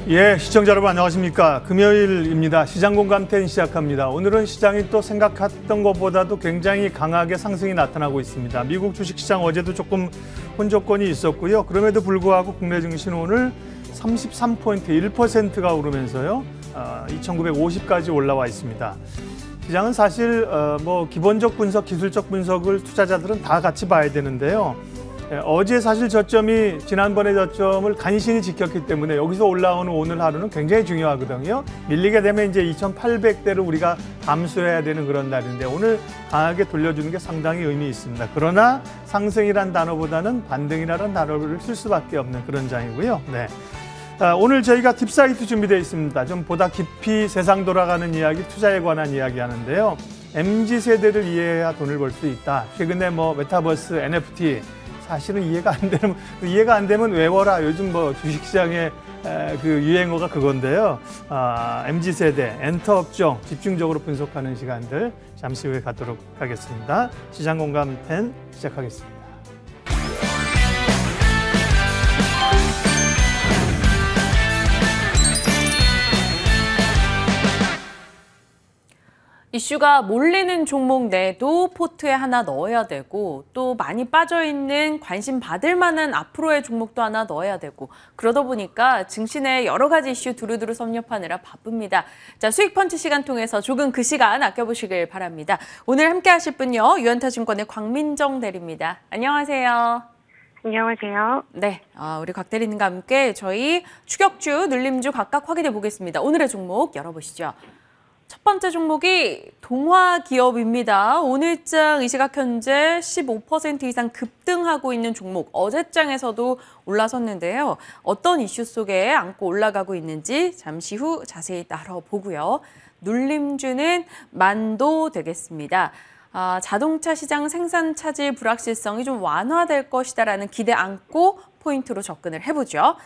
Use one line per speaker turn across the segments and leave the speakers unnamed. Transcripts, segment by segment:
예, 시청자 여러분 안녕하십니까. 금요일입니다. 시장공감10 시작합니다. 오늘은 시장이 또 생각했던 것보다도 굉장히 강하게 상승이 나타나고 있습니다. 미국 주식시장 어제도 조금 혼조권이 있었고요. 그럼에도 불구하고 국내 증시는 오늘 33포인트 1%가 오르면서요. 2,950까지 올라와 있습니다. 시장은 사실 기본적 분석, 기술적 분석을 투자자들은 다 같이 봐야 되는데요. 어제 사실 저점이 지난번의 저점을 간신히 지켰기 때문에 여기서 올라오는 오늘 하루는 굉장히 중요하거든요. 밀리게 되면 이제 2,800대를 우리가 감수해야 되는 그런 날인데 오늘 강하게 돌려주는 게 상당히 의미 있습니다. 그러나 상승이란 단어보다는 반등이라는 단어를 쓸 수밖에 없는 그런 장이고요. 네. 오늘 저희가 딥사이트 준비되어 있습니다. 좀 보다 깊이 세상 돌아가는 이야기, 투자에 관한 이야기 하는데요. MZ세대를 이해해야 돈을 벌 수 있다. 최근에 메타버스, NFT 사실은 이해가 안 되면 외워라. 요즘 주식시장의 그 유행어가 그건데요. MZ세대, 엔터업종 집중적으로 분석하는 시간들 잠시 후에 갖도록 하겠습니다. 시장공감10 시작하겠습니다.
이슈가 몰리는 종목 내도 포트에 하나 넣어야 되고 또 많이 빠져있는 관심 받을 만한 앞으로의 종목도 하나 넣어야 되고 그러다 보니까 증시내 여러 가지 이슈 두루두루 섭렵하느라 바쁩니다. 자, 수익펀치 시간 통해서 조금 그 시간 아껴보시길 바랍니다. 오늘 함께 하실 분요. 유한타증권의 광민정 대리입니다. 안녕하세요.
안녕하세요.
네, 우리 곽 대리님과 함께 저희 추격주, 눌림주 각각 확인해 보겠습니다. 오늘의 종목 열어보시죠. 첫 번째 종목이 동화기업입니다. 오늘장 이 시각 현재 15% 이상 급등하고 있는 종목, 어제장에서도 올라섰는데요. 어떤 이슈 속에 안고 올라가고 있는지 잠시 후 자세히 다뤄보고요. 눌림주는 만도 되겠습니다. 자동차 시장 생산 차질 불확실성이 좀 완화될 것이다라는 기대 안고 포인트로 접근을 해보죠.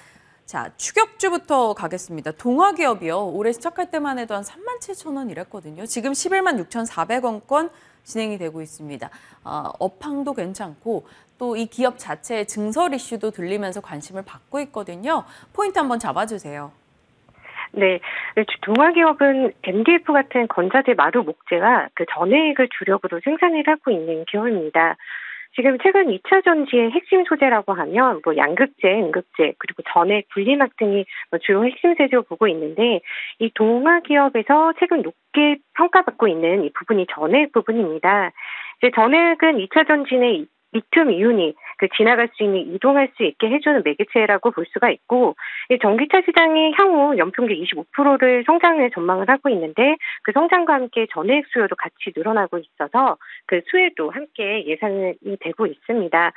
자, 추격주부터 가겠습니다. 동화기업이요. 올해 시작할 때만 해도 한 37,000원 이랬거든요. 지금 11만 6,400원권 진행이 되고 있습니다. 업황도 괜찮고 또 이 기업 자체의 증설 이슈도 들리면서 관심을 받고 있거든요. 포인트 한번 잡아주세요.
네, 동화기업은 MDF 같은 건자재 마루 목재와 그 전해액을 주력으로 생산을 하고 있는 기업입니다. 지금 최근 2차 전지의 핵심 소재라고 하면 양극재, 음극재, 그리고 전해, 분리막 등이 주요 핵심 소재로 보고 있는데 이 동화기업에서 최근 높게 평가받고 있는 이 부분이 전해액 부분입니다. 이제 전해액은 2차 전지 내 리튬 이온이 지나갈 수 있는 이동할 수 있게 해주는 매개체라고 볼 수가 있고, 이 전기차 시장이 향후 연평균 25%를 성장을 전망을 하고 있는데 그 성장과 함께 전해액 수요도 같이 늘어나고 있어서 그 수혜도 함께 예상이 되고 있습니다.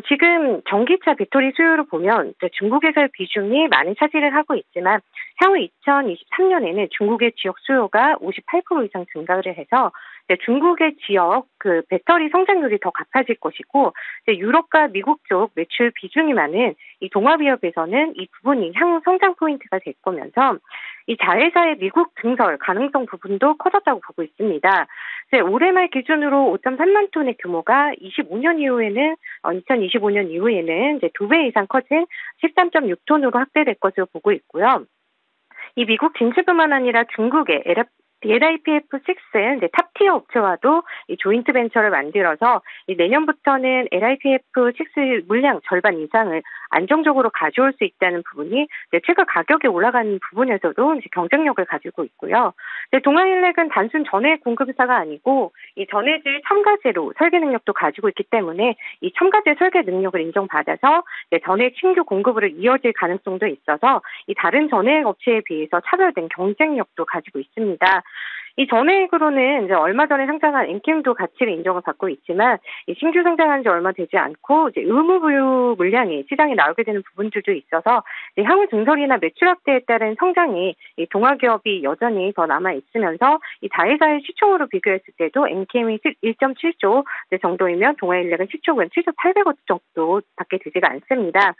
지금 전기차 배터리 수요를 보면 중국에서의 비중이 많이 차지를 하고 있지만 향후 2023년에는 중국의 지역 수요가 58% 이상 증가를 해서 중국의 지역 그 배터리 성장률이 더 높아질 것이고 유럽과 미국 쪽 매출 비중이 많은 이 동화기업에서는 이 부분이 향후 성장 포인트가 될 거면서 이 자회사의 미국 증설 가능성 부분도 커졌다고 보고 있습니다. 올해 말 기준으로 5.3만 톤의 규모가 2025년 이후에는 이제 2배 이상 커진 13.6톤으로 확대될 것으로 보고 있고요. 이 미국 진출뿐만 아니라 중국의 LIPF6 이제 탑티어 업체와도 이 조인트 벤처를 만들어서 내년부터는 LIPF6 물량 절반 이상을 안정적으로 가져올 수 있다는 부분이 최근 가격이 올라가는 부분에서도 이제 경쟁력을 가지고 있고요. 동아일렉은 단순 전해 공급사가 아니고 이 전해질 첨가제로 설계 능력도 가지고 있기 때문에 이 첨가제 설계 능력을 인정받아서 전해 신규 공급으로 이어질 가능성도 있어서 이 다른 전해 업체에 비해서 차별된 경쟁력도 가지고 있습니다. 이 전해액으로는 이제 얼마 전에 상장한 엔캠도 가치를 인정을 받고 있지만 이 신규 상장한 지 얼마 되지 않고 이제 의무 부여 물량이 시장에 나오게 되는 부분들도 있어서 향후 증설이나 매출 확대에 따른 성장이 이 동화기업이 여전히 더 남아 있으면서 이 다회사의 시총으로 비교했을 때도 엔캠이 1.7조 정도이면 동아일렉은 시총은 7,800억 정도밖에 되지가 않습니다.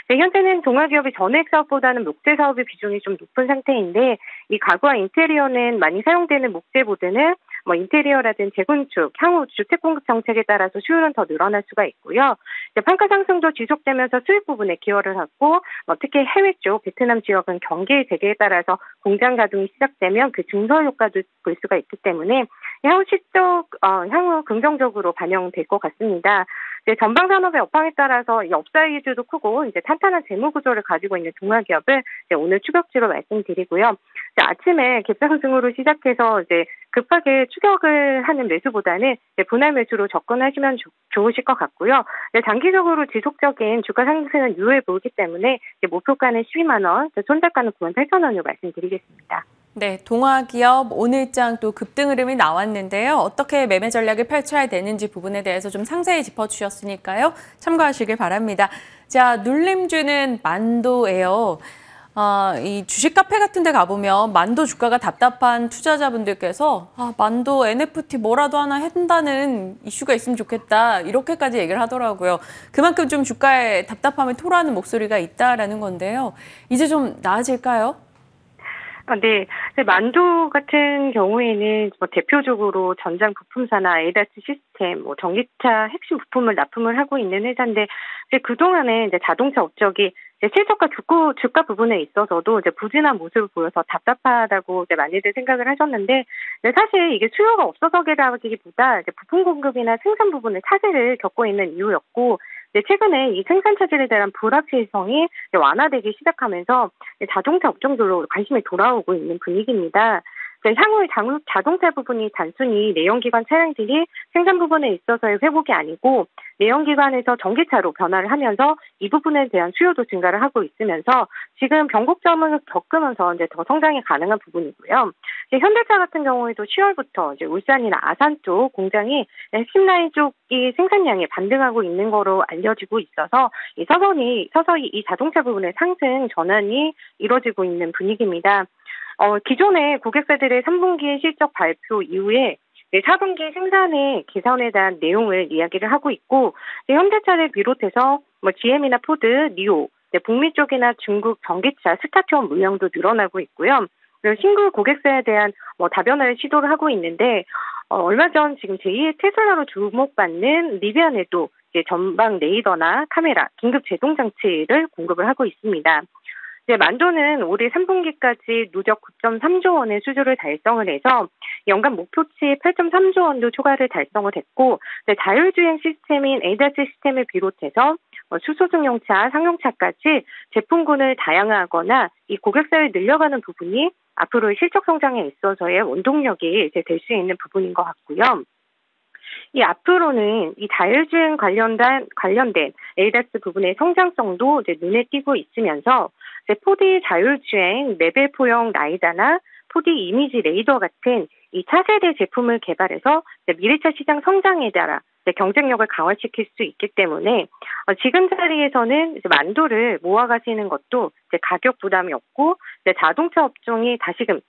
현재는 동화기업이 전해액 사업보다는 목재 사업의 비중이 좀 높은 상태인데 이 가구와 인테리어는 많이 사용되는 목재보다는 뭐 인테리어라든 재건축, 향후 주택 공급 정책에 따라서 수요는 더 늘어날 수가 있고요. 이제 판가 상승도 지속되면서 수익 부분에 기여를 하고 특히 해외 쪽 베트남 지역은 경기 재개에 따라서 공장 가동이 시작되면 그 증설 효과도 볼 수가 있기 때문에 향후 긍정적으로 반영될 것 같습니다. 이제 전방 산업의 업황에 따라서 이 업사이드도 크고 이제 탄탄한 재무 구조를 가지고 있는 동아기업을 이제 오늘 추격지로 말씀드리고요. 이제 아침에 갭상승으로 시작해서 이제 급하게 추격을 하는 매수보다는 이제 분할 매수로 접근하시면 좋으실 것 같고요. 이제 단기적으로 지속적인 주가 상승은 유효해 보이기 때문에 이제 목표가는 12만 원, 손절가는 98,000원으로 말씀드리겠습니다.
네, 동아기업 오늘장 또 급등 흐름이 나왔는데요. 어떻게 매매 전략을 펼쳐야 되는지 부분에 대해서 좀 상세히 짚어주셨으니까요. 참고하시길 바랍니다. 자, 눌림주는 만도예요. 이 주식 카페 같은 데 가보면 만도 주가가 답답한 투자자분들께서 만도 NFT 뭐라도 하나 한다는 이슈가 있으면 좋겠다. 이렇게까지 얘기를 하더라고요. 그만큼 좀 주가에 답답함을 토로하는 목소리가 있다라는 건데요. 이제 좀 나아질까요?
네. 만도 같은 경우에는 대표적으로 전장 부품사나 ADAS 시스템, 전기차 핵심 부품을 납품을 하고 있는 회사인데, 그동안에 자동차 업적이 실적과 주가 부분에 있어서도 부진한 모습을 보여서 답답하다고 많이들 생각을 하셨는데, 사실 이게 수요가 없어서라기보다 부품 공급이나 생산 부분에 차질을 겪고 있는 이유였고, 최근에 이 생산 차질에 대한 불확실성이 완화되기 시작하면서 자동차 업종들로 관심이 돌아오고 있는 분위기입니다. 향후 자동차 부분이 단순히 내연기관 차량들이 생산 부분에 있어서의 회복이 아니고 내연기관에서 전기차로 변화를 하면서 이 부분에 대한 수요도 증가를 하고 있으면서 지금 변곡점을 겪으면서 더 성장이 가능한 부분이고요. 현대차 같은 경우에도 10월부터 울산이나 아산 쪽 공장이 핵심 라인 쪽이 생산량이 반등하고 있는 거로 알려지고 있어서 서서히 이 자동차 부분의 상승 전환이 이루어지고 있는 분위기입니다. 기존의 고객사들의 3분기 실적 발표 이후에 4분기 생산의 개선에 대한 내용을 이야기를 하고 있고, 현대차를 비롯해서 GM이나 포드, 니오, 북미 쪽이나 중국 전기차 스타트업 물량도 늘어나고 있고요. 신규 고객사에 대한 다변화를 시도를 하고 있는데, 얼마 전 지금 제2의 테슬라로 주목받는 리비안에도 전방 레이더나 카메라, 긴급 제동 장치를 공급을 하고 있습니다. 만도는 올해 3분기까지 누적 9.3조 원의 수주를 달성을 해서 연간 목표치 8.3조 원도 초과를 달성을 했고, 자율주행 시스템인 ADAS 시스템을 비롯해서 수소승용차, 상용차까지 제품군을 다양화하거나 이 고객사를 늘려가는 부분이 앞으로의 실적 성장에 있어서의 원동력이 될 수 있는 부분인 것 같고요. 이 앞으로는 이 자율주행 관련된 ADAS 부분의 성장성도 눈에 띄고 있으면서 포디 자율주행 레벨 포용 라이다나 포디 이미지 레이더 같은 이 차세대 제품을 개발해서 미래차 시장 성장에 따라 경쟁력을 강화시킬 수 있기 때문에 지금 자리에서는 만도를 모아가시는 것도 가격 부담이 없고 자동차 업종이 다시금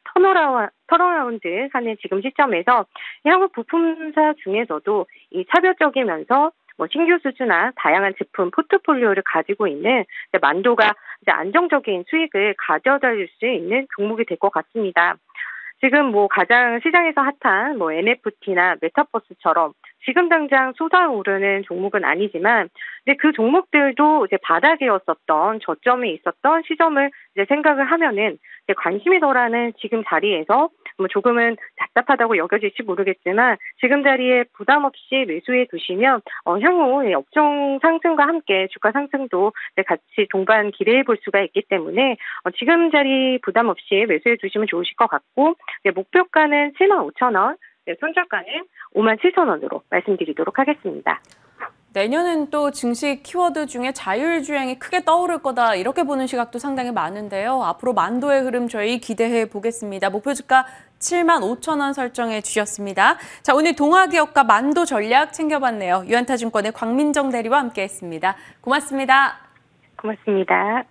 턴어라운드 하는 지금 시점에서 향후 부품사 중에서도 이 차별적이면서 신규 수주나 다양한 제품 포트폴리오를 가지고 있는 만도가 안정적인 수익을 가져다 줄 수 있는 종목이 될 것 같습니다. 지금 가장 시장에서 핫한 NFT나 메타버스처럼 지금 당장 솟아오르는 종목은 아니지만, 그 종목들도 바닥이었었던 저점에 있었던 시점을 생각을 하면은 관심이 덜하는 지금 자리에서 조금은 답답하다고 여겨질지 모르겠지만 지금 자리에 부담 없이 매수해 두시면 향후 업종 상승과 함께 주가 상승도 같이 동반 기대해 볼 수가 있기 때문에 지금 자리 부담 없이 매수해 두시면 좋으실 것 같고, 목표가는 75,000원, 손절가는 57,000원으로 말씀드리도록 하겠습니다.
내년엔 또 증시 키워드 중에 자율주행이 크게 떠오를 거다 이렇게 보는 시각도 상당히 많은데요. 앞으로 만도의 흐름 저희 기대해 보겠습니다. 목표 주가 75,000원 설정해 주셨습니다. 자, 오늘 동아기업과 만도 전략 챙겨봤네요. 유한타증권의 광민정 대리와 함께했습니다. 고맙습니다.
고맙습니다.